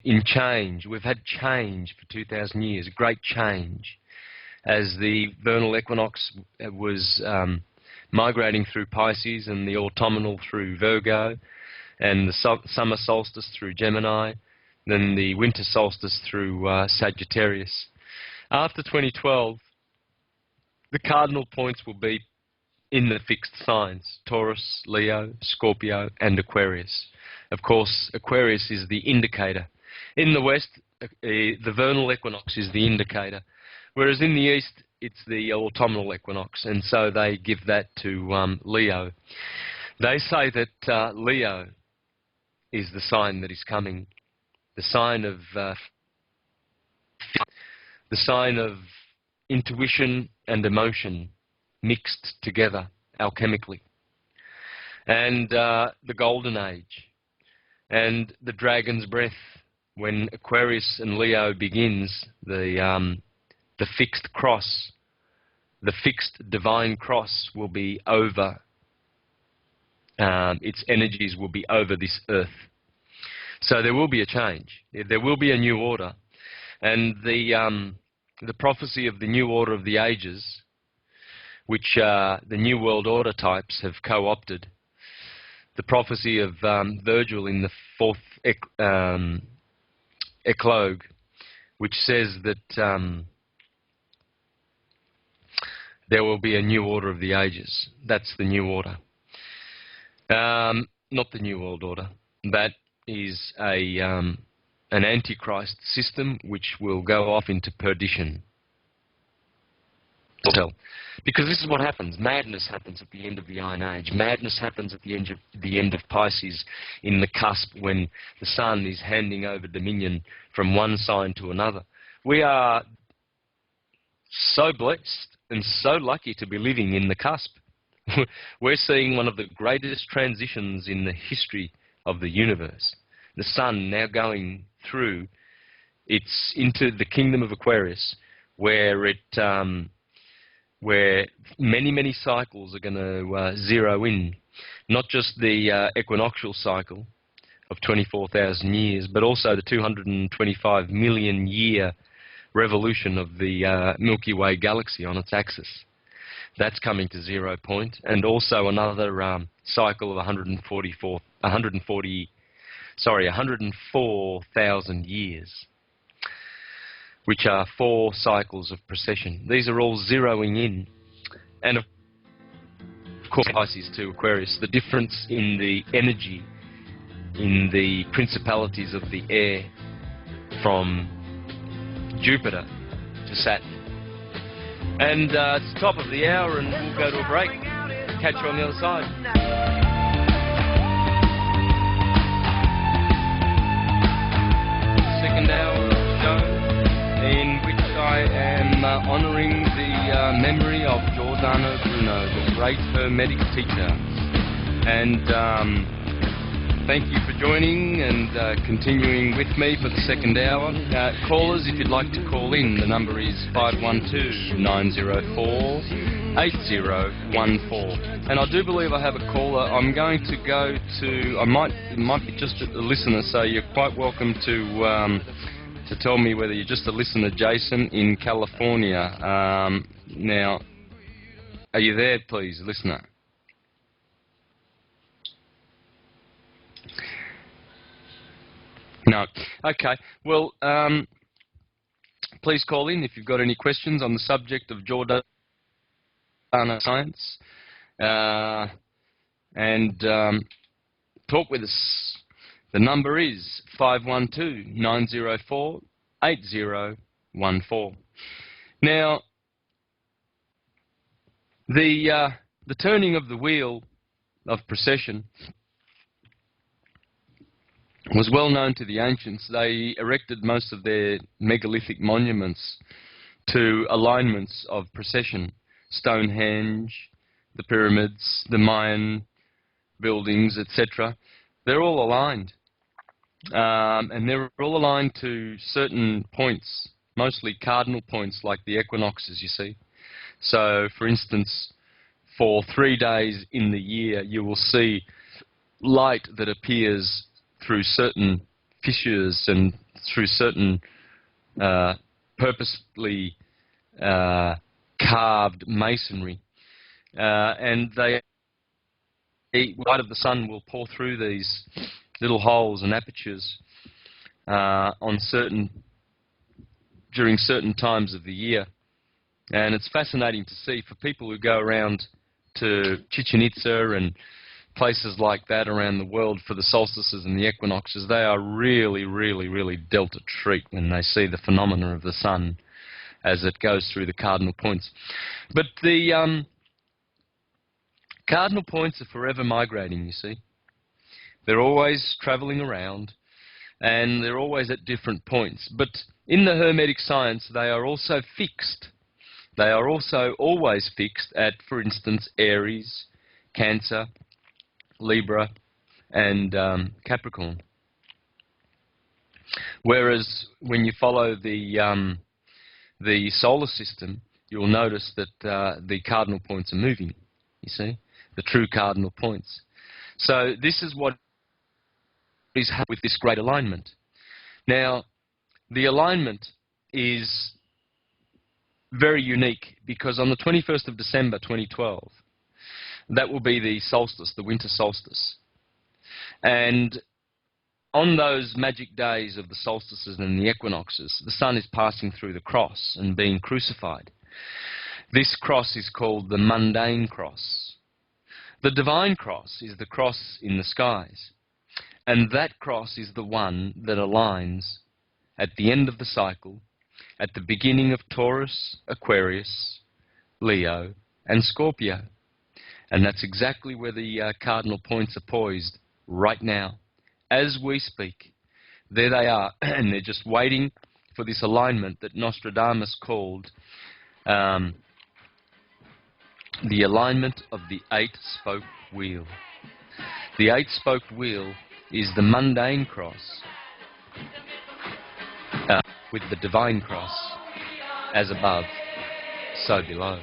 in change. We've had change for 2,000 years, great change. As the vernal equinox was migrating through Pisces and the autumnal through Virgo, and the summer solstice through Gemini, then the winter solstice through Sagittarius. After 2012, the cardinal points will be in the fixed signs: Taurus, Leo, Scorpio, and Aquarius. Of course, Aquarius is the indicator. In the West, the vernal equinox is the indicator, whereas in the East, it's the autumnal equinox, and so they give that to Leo. They say that Leo is the sign that is coming, the sign of intuition and emotion mixed together alchemically, and the golden age, and the dragon's breath. When Aquarius and Leo begins, the fixed cross, the fixed divine cross will be over. Its energies will be over this earth. So there will be a change. There will be a new order. And the prophecy of the new order of the ages, which the New World Order types have co-opted, the prophecy of Virgil in the fourth eclogue, which says that there will be a new order of the ages. That's the new order. Not the New World Order. That is an antichrist system which will go off into perdition. Because this is what happens. Madness happens at the end of the Iron Age. Madness happens at the end of Pisces, in the cusp when the sun is handing over dominion from one sign to another. We are so blessed and so lucky to be living in the cusp. We're seeing one of the greatest transitions in the history of the universe. The sun now going through, it's into the kingdom of Aquarius, where where many cycles are going to zero in. Not just the equinoctial cycle of 24,000 years, but also the 225 million year revolution of the Milky Way galaxy on its axis. That's coming to 0 point, and also another cycle of 104,000 years, which are 4 cycles of precession. These are all zeroing in. And of course, Pisces to Aquarius, the difference in the energy, in the principalities of the air from Jupiter to Saturn. And it's the top of the hour, and we'll go to a break. Catch you on the other side. Second hour of the show, in which I am honouring the memory of Giordano Bruno, the great Hermetic teacher. And thank you for joining and continuing with me for the second hour. Callers, if you'd like to call in, the number is 512-904-8014. And I do believe I have a caller. I'm going to go to, it might be just a listener, so you're quite welcome to tell me whether you're just a listener. Jason in California. Now, are you there, please, listener? No. Okay. Well, please call in if you've got any questions on the subject of Giordano science, and talk with us. The number is 512-904-8014. Now, the turning of the wheel of precession was well known to the ancients. They erected most of their megalithic monuments to alignments of precession. Stonehenge, the pyramids, the Mayan buildings, etc. They're all aligned. And they're all aligned to certain points, mostly cardinal points like the equinoxes, you see. So, for instance, for 3 days in the year, you will see light that appears through certain fissures and through certain purposely carved masonry, and the light of the sun will pour through these little holes and apertures during certain times of the year. And it's fascinating to see for people who go around to Chichen Itza and places like that around the world for the solstices and the equinoxes. They are really, really, really dealt a treat when they see the phenomena of the sun as it goes through the cardinal points. But the cardinal points are forever migrating, you see. They're always travelling around, and they're always at different points. But in the Hermetic science, they are also fixed. They are also always fixed at, for instance, Aries, Cancer, Libra, and Capricorn. Whereas when you follow the solar system, you'll notice that the cardinal points are moving, you see, the true cardinal points. So this is what is happening with this great alignment. Now, the alignment is very unique because on the 21st of December 2012, that will be the solstice, the winter solstice. And on those magic days of the solstices and the equinoxes, the sun is passing through the cross and being crucified. This cross is called the mundane cross. The divine cross is the cross in the skies. And that cross is the one that aligns at the end of the cycle, at the beginning of Taurus, Aquarius, Leo, and Scorpio. And that's exactly where the cardinal points are poised right now. As we speak, there they are, and they're just waiting for this alignment that Nostradamus called the alignment of the eight-spoke wheel. The eight-spoked wheel is the mundane cross with the divine cross, as above, so below.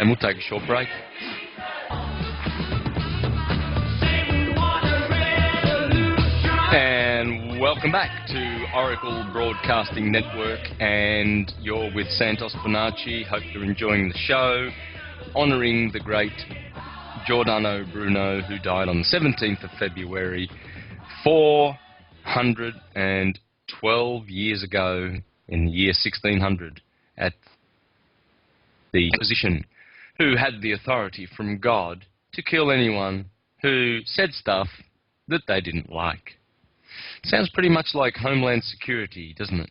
And we'll take a short break. And welcome back to Oracle Broadcasting Network, and you're with Santos. Hope you're enjoying the show, honouring the great Giordano Bruno, who died on the 17th of February, 412 years ago in the year 1600 at the Inquisition, who had the authority from God to kill anyone who said stuff that they didn't like. Sounds pretty much like Homeland Security, doesn't it?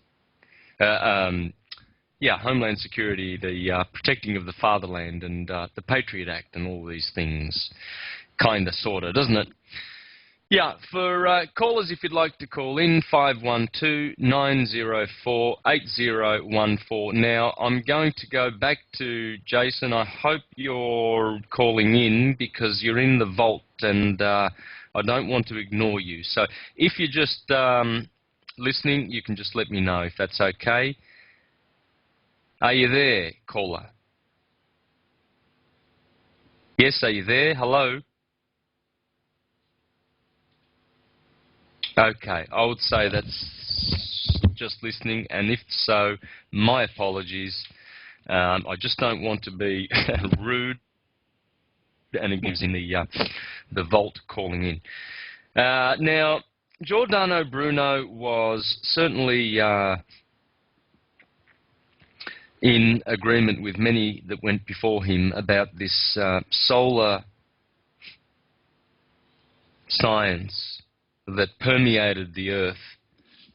Yeah, Homeland Security, the protecting of the fatherland, and the Patriot Act and all these things. Kinda, sorta, doesn't it? Yeah, for callers, if you'd like to call in, 512-904-8014. Now, I'm going to go back to Jason. I hope you're calling in because you're in the vault, and I don't want to ignore you. So if you're just listening, you can just let me know if that's okay. Are you there, caller? Yes, are you there? Hello? Okay, I would say that's just listening, and if so, my apologies. I just don't want to be rude, and it gives in the vault calling in. Now, Giordano Bruno was certainly in agreement with many that went before him about this solar science that permeated the earth,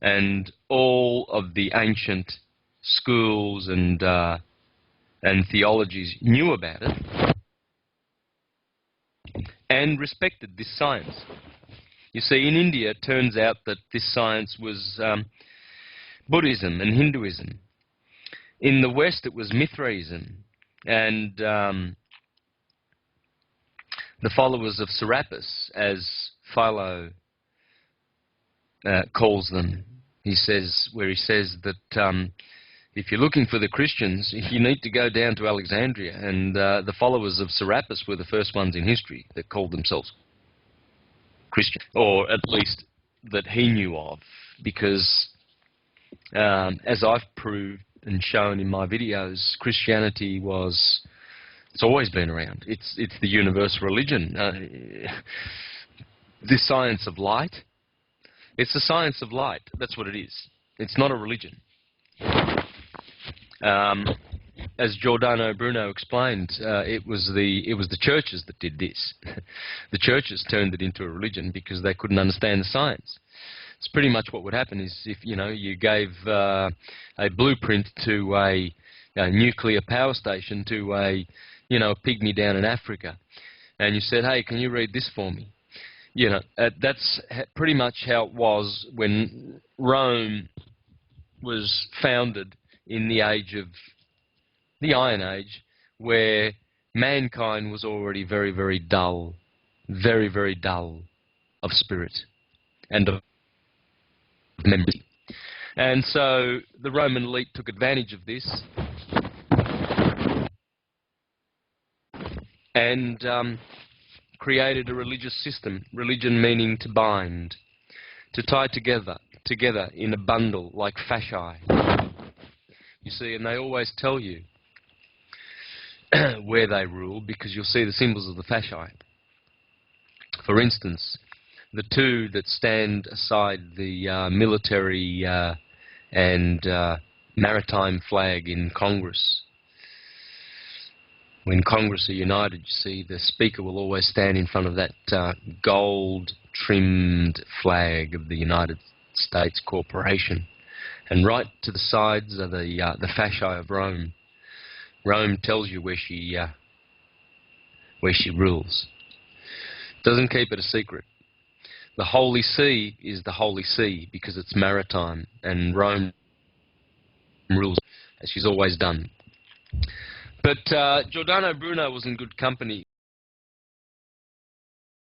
and all of the ancient schools and theologies knew about it and respected this science. You see, in India, it turns out that this science was Buddhism and Hinduism. In the West, it was Mithraism, and the followers of Serapis, as Philo calls them. He says that if you're looking for the Christians, you need to go down to Alexandria, and the followers of Serapis were the first ones in history that called themselves Christian, or at least that he knew of, because as I've proved and shown in my videos, Christianity it's always been around. It's the universal religion. The science of light, it's the science of light. That's what it is. It's not a religion. As Giordano Bruno explained, it was the churches that did this. The churches turned it into a religion because they couldn't understand the science. It's pretty much what would happen is if you gave a blueprint to a nuclear power station to a pygmy down in Africa, and you said, "Hey, can you read this for me?" That's pretty much how it was when Rome was founded in the Iron Age, where mankind was already very, very dull, very, very dull of spirit and of memory. And so the Roman elite took advantage of this and created a religious system, religion meaning to bind, to tie together in a bundle like fasci. You see, and they always tell you where they rule because you'll see the symbols of the fasci. For instance, the two that stand aside the military and maritime flag in Congress. When Congress are united, you see, the Speaker will always stand in front of that gold-trimmed flag of the United States Corporation. And right to the sides are the fasci of Rome. Rome tells you where she rules. Doesn't keep it a secret. The Holy See is the Holy See because it's maritime, and Rome rules as she's always done. But Giordano Bruno was in good company.